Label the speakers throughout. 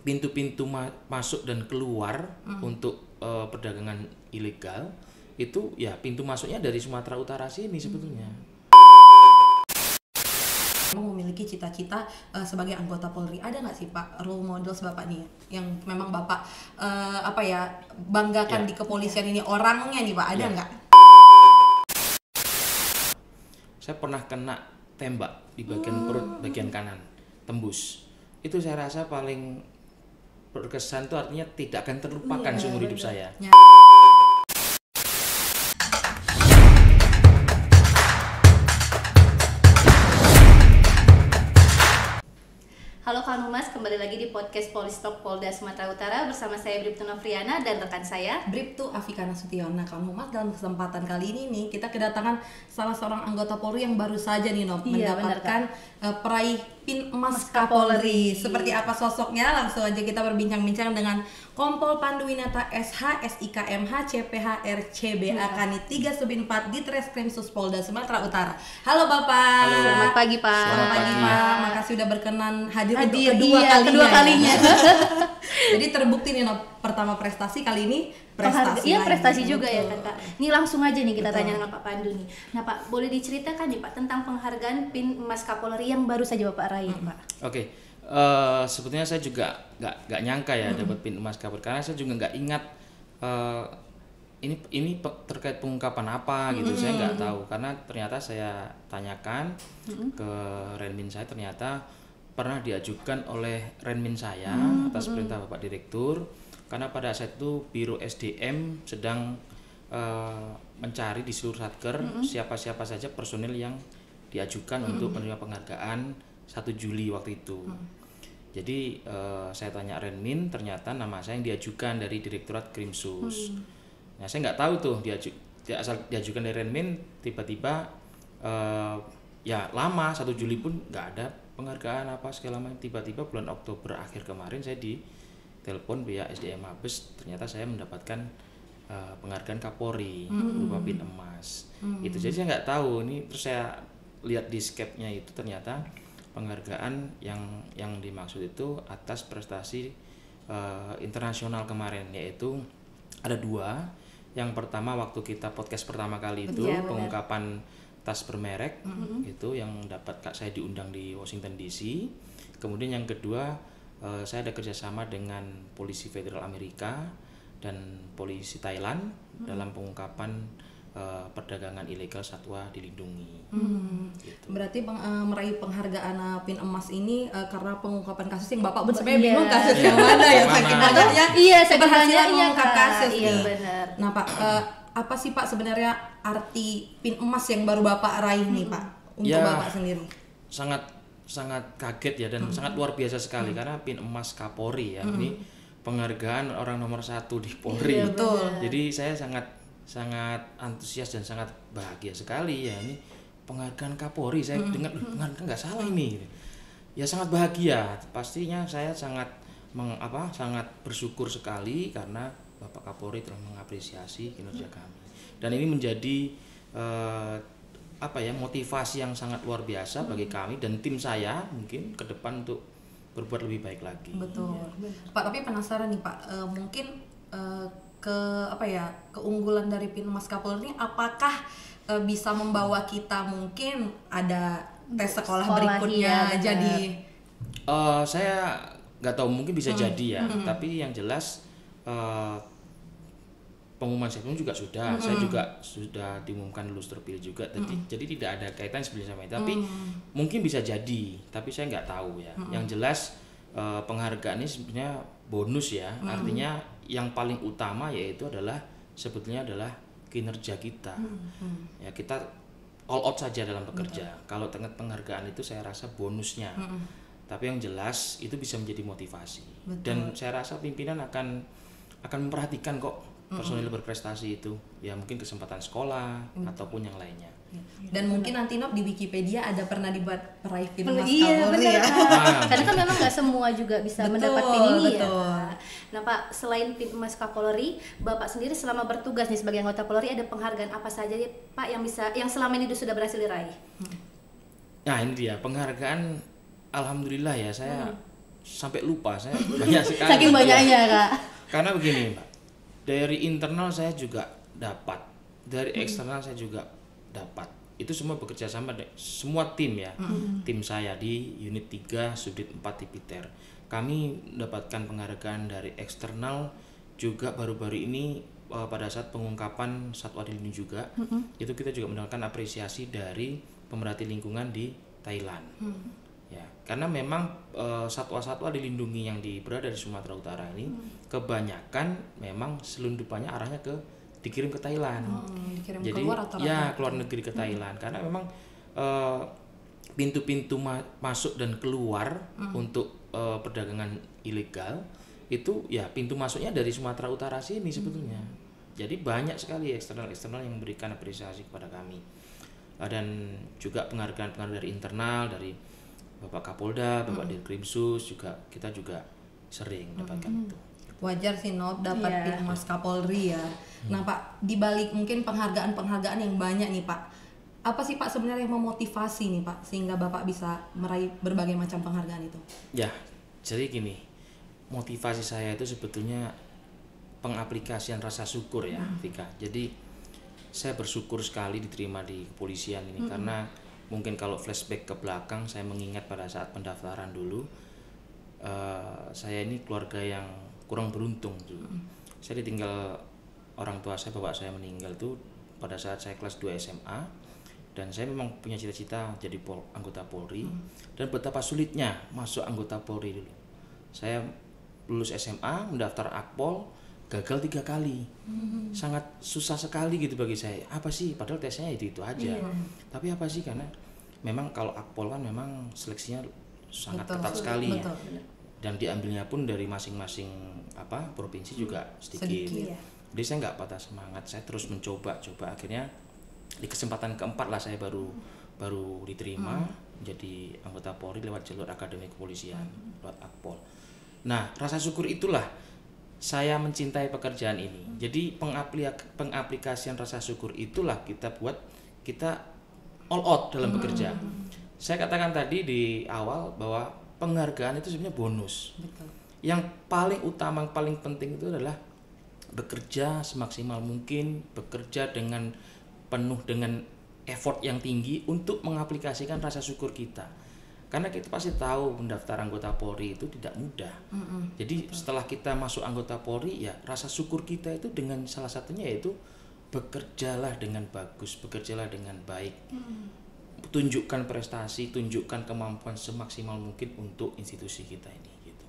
Speaker 1: pintu-pintu masuk dan keluar untuk perdagangan ilegal itu ya pintu masuknya dari Sumatera Utara sini sebetulnya.
Speaker 2: Memang memiliki cita-cita sebagai anggota Polri, ada nggak sih Pak role model Bapak nih yang memang Bapak banggakan di kepolisian ini, orangnya nih Pak, ada nggak?
Speaker 1: Saya pernah kena tembak di bagian perut bagian kanan, tembus. Itu saya rasa paling berkesan, itu artinya tidak akan terlupakan seumur hidup saya.
Speaker 3: Halo Kang Humas, kembali lagi di podcast Polistalk Polda Sumatera Utara bersama saya Bribtu Novriana dan rekan saya
Speaker 2: Bribtu Afika Nasution. Nah, Kang Humas, dalam kesempatan kali ini nih kita kedatangan salah seorang anggota Polri yang baru saja nih mendapatkan peraih PIN Emas Kapolri. Seperti apa sosoknya? Langsung aja kita berbincang-bincang dengan Kompol Panduwinata SH, SIKMH, CPH, RCBA Kanit 3 Subin 4 di Treskrim Suspolda Sumatera Utara. Halo Bapak.
Speaker 1: Halo.
Speaker 3: Selamat pagi Pak.
Speaker 2: Selamat pagi Pak. Makasih udah berkenan hadir untuk
Speaker 3: kedua kalinya.
Speaker 2: Jadi terbukti nih pertama prestasi, kali ini prestasi.
Speaker 3: Iya, prestasi juga ya Kakak. Ini langsung aja nih kita tanya dengan Pak Pandu nih. Nah Pak, boleh diceritakan nih Pak tentang penghargaan PIN Emas Kapolri yang baru saja Bapak raih Pak.
Speaker 1: Oke. Sebetulnya saya juga nggak nyangka ya dapat PIN Emas Kapolri, karena saya juga nggak ingat ini terkait pengungkapan apa gitu. Saya nggak tahu, karena ternyata saya tanyakan ke Renmin saya, ternyata pernah diajukan oleh Renmin saya atas perintah Bapak Direktur, karena pada saat itu Biro SDM sedang mencari di seluruh Satker siapa-siapa saja personil yang diajukan untuk menerima penghargaan 1 Juli waktu itu. Jadi saya tanya Renmin, ternyata nama saya yang diajukan dari Direktorat Krimsus. Nah, saya nggak tahu tuh asal diajukan dari Renmin, tiba-tiba ya lama 1 Juli pun nggak ada penghargaan apa segala macam. Tiba-tiba bulan Oktober akhir kemarin saya ditelepon pihak SDM Mabes, ternyata saya mendapatkan penghargaan Kapolri berupa PIN emas. Itu jadi saya nggak tahu ini, terus saya lihat di skepnya itu ternyata penghargaan yang dimaksud itu atas prestasi internasional kemarin, yaitu ada 2. Yang pertama waktu kita podcast pertama kali itu pengungkapan tas bermerek itu yang dapat saya diundang di Washington DC. Kemudian yang kedua saya ada kerjasama dengan polisi federal Amerika dan polisi Thailand dalam pengungkapan perdagangan ilegal satwa dilindungi. Gitu.
Speaker 2: Berarti meraih penghargaan PIN emas ini karena pengungkapan kasus yang Bapak sebenarnya bingung kasus yang mana ya, saking banyaknya.
Speaker 3: Iya,
Speaker 2: keberhasilan mengungkap kasus.
Speaker 3: Iya,
Speaker 2: nih.
Speaker 3: benar.
Speaker 2: Nah Pak, apa sih Pak sebenarnya arti PIN emas yang baru Bapak raih nih Pak untuk Bapak sendiri?
Speaker 1: Sangat kaget ya, dan sangat luar biasa sekali karena PIN Emas Kapolri ya. Ini penghargaan orang nomor 1 di Polri.
Speaker 2: Iya, betul.
Speaker 1: Jadi saya sangat antusias dan sangat bahagia sekali ya, ini penghargaan Kapolri. Saya dengar penghargaan nggak salah ini. Ya sangat bahagia. Pastinya saya sangat bersyukur sekali karena Bapak Kapolri telah mengapresiasi kinerja kami. Dan ini menjadi motivasi yang sangat luar biasa bagi kami dan tim saya mungkin ke depan untuk berbuat lebih baik lagi.
Speaker 2: Betul. Ya. Pak, tapi penasaran nih Pak, mungkin keunggulan dari PIN Emas Kapolri ini apakah bisa membawa kita mungkin ada tes sekolah berikutnya jadi?
Speaker 1: Saya nggak tahu, mungkin bisa jadi ya. Tapi yang jelas pengumuman sebelumnya juga sudah, saya juga sudah diumumkan lulus terpilih juga. Jadi tidak ada kaitan sebenarnya sama itu. Tapi mungkin bisa jadi, tapi saya nggak tahu ya. Yang jelas penghargaan ini sebenarnya bonus ya. Artinya yang paling utama yaitu sebetulnya adalah kinerja kita. Ya, kita all out saja dalam bekerja. Kalau penghargaan itu saya rasa bonusnya. Tapi yang jelas itu bisa menjadi motivasi. Dan saya rasa pimpinan akan memperhatikan kok personil berprestasi itu. Ya mungkin kesempatan sekolah ataupun yang lainnya.
Speaker 2: Dan mungkin nanti di Wikipedia ada pernah dibuat peraih PIN Emas
Speaker 3: Iya,
Speaker 2: Kapolri
Speaker 3: benar,
Speaker 2: ya.
Speaker 3: Karena kan memang nggak semua juga bisa mendapat PIN ini ya. Nah Pak, selain PIN Emas Kapolri, Bapak sendiri selama bertugas nih sebagai anggota Polri ada penghargaan apa saja ya Pak yang selama ini sudah berhasil diraih?
Speaker 1: Nah ini dia penghargaan. Alhamdulillah ya, saya sampai lupa saya banyak sekali.
Speaker 3: Saking banyaknya Kak.
Speaker 1: Karena begini Mbak, dari internal saya juga dapat, dari eksternal saya juga dapat. Itu semua bekerja sama semua tim ya. Tim saya di unit 3 subdit 4 Tipiter. Kami mendapatkan penghargaan dari eksternal juga baru-baru ini pada saat pengungkapan satwa dilindungi juga. Itu kita juga mendapatkan apresiasi dari pemerhati lingkungan di Thailand. Ya, karena memang satwa-satwa dilindungi yang berada di Sumatera Utara ini kebanyakan memang selundupannya arahnya dikirim ke Thailand.
Speaker 2: Dikirim
Speaker 1: jadi
Speaker 2: keluar atau
Speaker 1: keluar negeri ke Thailand karena memang pintu-pintu masuk dan keluar untuk perdagangan ilegal itu ya pintu masuknya dari Sumatera Utara sini sebetulnya. Jadi banyak sekali eksternal yang memberikan apresiasi kepada kami. Dan juga penghargaan dari internal, dari Bapak Kapolda, Bapak Dirkrimsus juga kita juga sering dapatkan itu.
Speaker 2: Wajar sih Nop dapat Pin Emas Kapolri ya. Nah Pak, dibalik mungkin penghargaan yang banyak nih Pak, apa sih Pak sebenarnya yang memotivasi nih Pak sehingga Bapak bisa meraih berbagai macam penghargaan itu?
Speaker 1: Ya, jadi gini, motivasi saya itu sebetulnya pengaplikasian rasa syukur ya, Vika. Jadi saya bersyukur sekali diterima di kepolisian ini karena mungkin kalau flashback ke belakang saya mengingat pada saat pendaftaran dulu, saya ini keluarga yang kurang beruntung dulu. Saya ditinggal orang tua saya, bapak saya meninggal tuh pada saat saya kelas 2 SMA, dan saya memang punya cita-cita jadi anggota Polri. Dan betapa sulitnya masuk anggota Polri dulu. Saya lulus SMA, mendaftar Akpol, gagal 3 kali. Sangat susah sekali gitu bagi saya. Apa sih, padahal tesnya itu aja. Tapi apa sih, karena memang kalau Akpol kan memang seleksinya sangat ketat sekali ya. Dan diambilnya pun dari masing-masing provinsi juga sedikit. Jadi saya nggak patah semangat, saya terus mencoba. Akhirnya di kesempatan keempat lah saya baru diterima menjadi anggota Polri lewat jalur akademi kepolisian, lewat Akpol. Nah, rasa syukur itulah saya mencintai pekerjaan ini. Jadi pengaplikasian rasa syukur itulah kita all out dalam bekerja. Saya katakan tadi di awal bahwa penghargaan itu sebenarnya bonus.
Speaker 2: Betul.
Speaker 1: Yang paling utama, paling penting itu adalah bekerja semaksimal mungkin, bekerja dengan penuh dengan effort yang tinggi untuk mengaplikasikan rasa syukur kita. Karena kita pasti tahu mendaftar anggota Polri itu tidak mudah. Jadi setelah kita masuk anggota Polri, ya rasa syukur kita itu dengan salah satunya yaitu bekerjalah dengan bagus, bekerjalah dengan baik. Tunjukkan prestasi, tunjukkan kemampuan semaksimal mungkin untuk institusi kita ini. Gitu.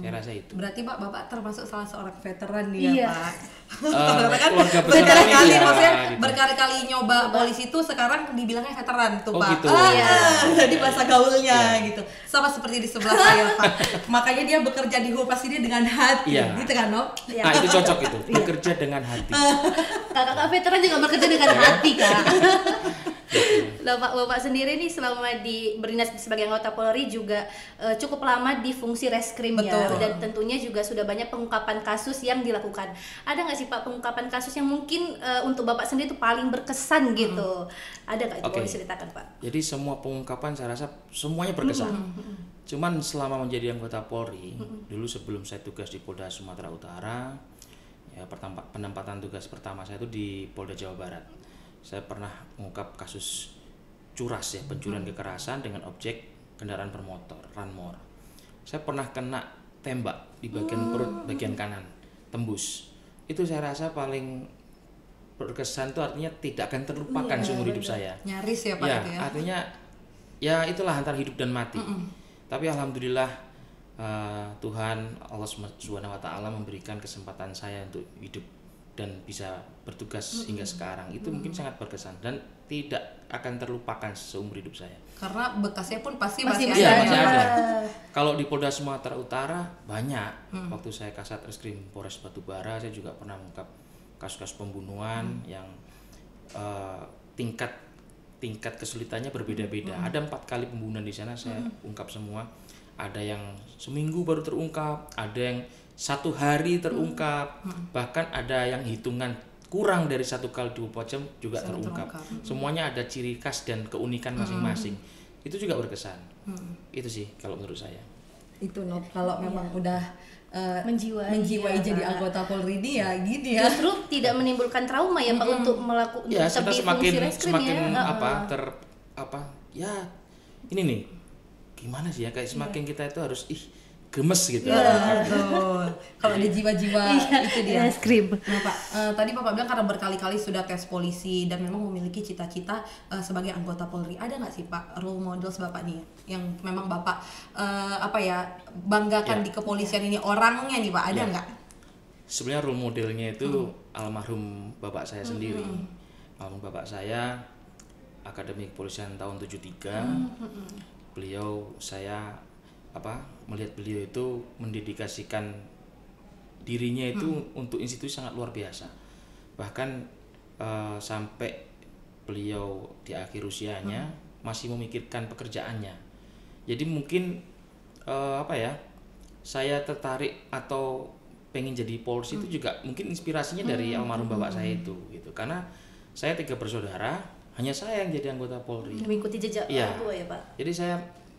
Speaker 1: Saya rasa itu.
Speaker 2: Berarti Bapak termasuk salah seorang veteran nih ya Pak.
Speaker 1: Keluarga
Speaker 2: berkali-kali
Speaker 1: ya,
Speaker 2: maksudnya
Speaker 1: gitu.
Speaker 2: Berkali-kali nyoba polisi itu sekarang dibilangnya veteran tuh Pak.
Speaker 1: Gitu.
Speaker 2: Jadi bahasa gaulnya gitu. Sama seperti di sebelah saya Pak. Makanya dia bekerja di Humas ini dengan hati, gitu kan Nok?
Speaker 1: Nah itu cocok itu, bekerja dengan hati.
Speaker 3: Kakak veteran juga bekerja dengan hati Kak. Lah Bapak sendiri nih selama berdinas sebagai anggota Polri juga cukup lama di fungsi reskrim ya, dan tentunya juga sudah banyak pengungkapan kasus yang dilakukan. Ada nggak sih Pak pengungkapan kasus yang mungkin untuk Bapak sendiri itu paling berkesan gitu? Ada nggak itu boleh ceritakan Pak?
Speaker 1: Jadi semua pengungkapan saya rasa semuanya berkesan. Cuman selama menjadi anggota Polri, dulu sebelum saya tugas di Polda Sumatera Utara, ya penempatan tugas pertama saya itu di Polda Jawa Barat. Saya pernah mengungkap kasus curas ya, pencurian kekerasan dengan objek kendaraan bermotor, Ranmor. Saya pernah kena tembak di bagian perut bagian kanan, tembus. Itu saya rasa paling berkesan, itu artinya tidak akan terlupakan seumur hidup saya.
Speaker 2: Nyaris ya Pak
Speaker 1: ya,
Speaker 2: itu ya.
Speaker 1: artinya ya itulah antara hidup dan mati. Tapi alhamdulillah Tuhan Allah SWT memberikan kesempatan saya untuk hidup dan bisa bertugas hingga sekarang. Itu mungkin sangat berkesan dan tidak akan terlupakan seumur hidup saya.
Speaker 2: Karena bekasnya pun masih
Speaker 1: masih ada. Kalau di Polda Sumatera Utara banyak. Waktu saya Kasat Reskrim Polres Batubara, saya juga pernah mengungkap kasus-kasus pembunuhan yang tingkat kesulitannya berbeda-beda. Ada 4 kali pembunuhan di sana saya ungkap semua. Ada yang seminggu baru terungkap, ada yang 1 hari terungkap, bahkan ada yang hitungan kurang dari 1 kali 24 jam juga terungkap. Semuanya ada ciri khas dan keunikan masing-masing. Itu juga berkesan. Itu sih kalau menurut saya.
Speaker 2: Itu Nop, kalau memang udah
Speaker 3: menjiwai
Speaker 2: jadi anggota Polri ini ya gini ya.
Speaker 3: Justru tidak menimbulkan trauma ya Pak untuk melakukan
Speaker 1: Ya, kita
Speaker 3: fungsi reskrim
Speaker 1: semakin
Speaker 3: ya.
Speaker 1: ya ini nih gimana sih ya, kayak semakin kita itu harus gemes gitu.
Speaker 2: Betul. Kalau ada jiwa-jiwa itu dia.
Speaker 3: Reskrim.
Speaker 2: Nah Pak, tadi Bapak bilang karena berkali-kali sudah tes polisi dan memang memiliki cita-cita sebagai anggota Polri. Ada nggak sih Pak role models Bapak nih yang memang Bapak banggakan di kepolisian ini, orangnya nih Pak, ada nggak?
Speaker 1: Sebenarnya role modelnya itu almarhum bapak saya sendiri. Almarhum bapak saya Akademi Kepolisian tahun 73. Beliau melihat beliau itu mendedikasikan dirinya itu untuk institusi sangat luar biasa. Bahkan sampai beliau di akhir usianya masih memikirkan pekerjaannya. Jadi mungkin saya tertarik atau pengen jadi Polri itu juga mungkin inspirasinya dari almarhum bapak saya itu gitu. Karena saya 3 bersaudara, hanya saya yang jadi anggota Polri.
Speaker 3: Mengikuti jejak orang tua ya Pak.
Speaker 1: Jadi saya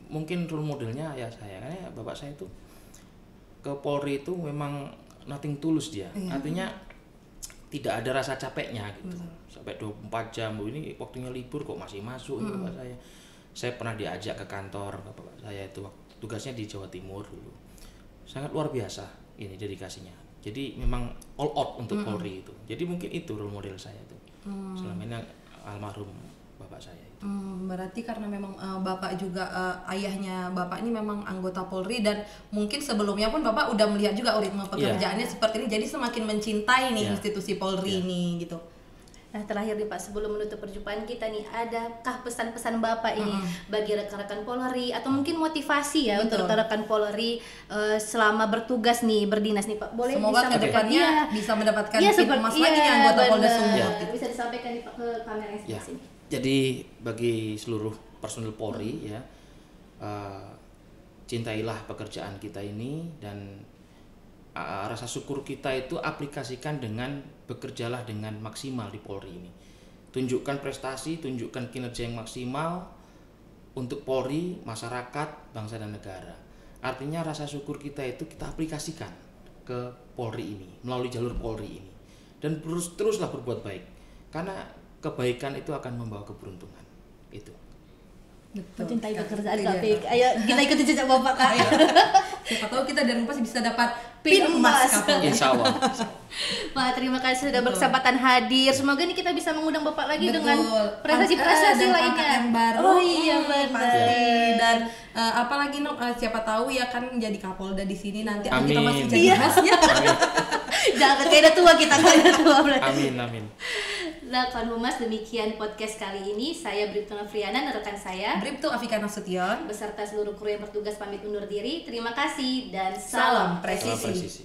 Speaker 1: mungkin role modelnya ya saya, karena bapak saya itu ke Polri itu memang nothing tulus dia. Artinya tidak ada rasa capeknya gitu. Sampai 24 jam ini waktunya libur kok masih masuk bapak saya. Saya pernah diajak ke kantor bapak saya itu, tugasnya di Jawa Timur dulu. Sangat luar biasa ini dedikasinya. Jadi memang all out untuk Polri itu. Jadi mungkin itu role model saya itu. Selama ini almarhum bapak saya.
Speaker 2: Berarti karena memang Bapak juga ayahnya Bapak ini memang anggota Polri dan mungkin sebelumnya pun Bapak udah melihat juga ritme pekerjaannya seperti ini, jadi semakin mencintai nih institusi Polri ini gitu.
Speaker 3: Nah terakhir nih Pak, sebelum menutup perjumpaan kita nih, adakah pesan-pesan Bapak ini bagi rekan-rekan Polri atau mungkin motivasi ya untuk rekan-rekan Polri selama bertugas nih, berdinas nih Pak? Boleh
Speaker 2: semoga kedepannya bisa mendapatkan pin emas lagi nih anggota Polda Sumut.
Speaker 3: Bisa disampaikan nih Pak ke kamera yang sebelah sini.
Speaker 1: Jadi bagi seluruh personil Polri ya, cintailah pekerjaan kita ini dan rasa syukur kita itu aplikasikan dengan bekerjalah dengan maksimal di Polri ini. Tunjukkan prestasi, tunjukkan kinerja yang maksimal untuk Polri, masyarakat, bangsa dan negara. Artinya rasa syukur kita itu kita aplikasikan ke Polri ini melalui jalur Polri ini dan teruslah berbuat baik karena kebaikan itu akan membawa keberuntungan. Itu.
Speaker 3: Mencintai pekerjaan KPK. Ayo kita ikuti jejak Bapak Kak.
Speaker 2: Siapa tahu kita dari rumah bisa dapat pin emas Kapolri.
Speaker 1: Insyaallah.
Speaker 3: Pak, terima kasih sudah berkesempatan hadir. Semoga ini kita bisa mengundang Bapak lagi dengan prestasi-prestasi lainnya.
Speaker 2: Yang baru.
Speaker 3: Oh iya benar.
Speaker 2: Dan apalagi siapa tahu ya kan jadi Kapolda di sini nanti
Speaker 1: Amin.
Speaker 2: kita masih jadi emasnya.
Speaker 3: Jangan kayak tua kita kayak tua.
Speaker 1: Amin.
Speaker 3: Nah, Kawan Humas, demikian podcast kali ini. Saya Bribtu Nafriana dan rekan saya
Speaker 2: Bribtu Afika Nasution
Speaker 3: beserta seluruh kru yang bertugas pamit undur diri. Terima kasih dan
Speaker 2: salam
Speaker 3: presisi.
Speaker 1: Salam presisi.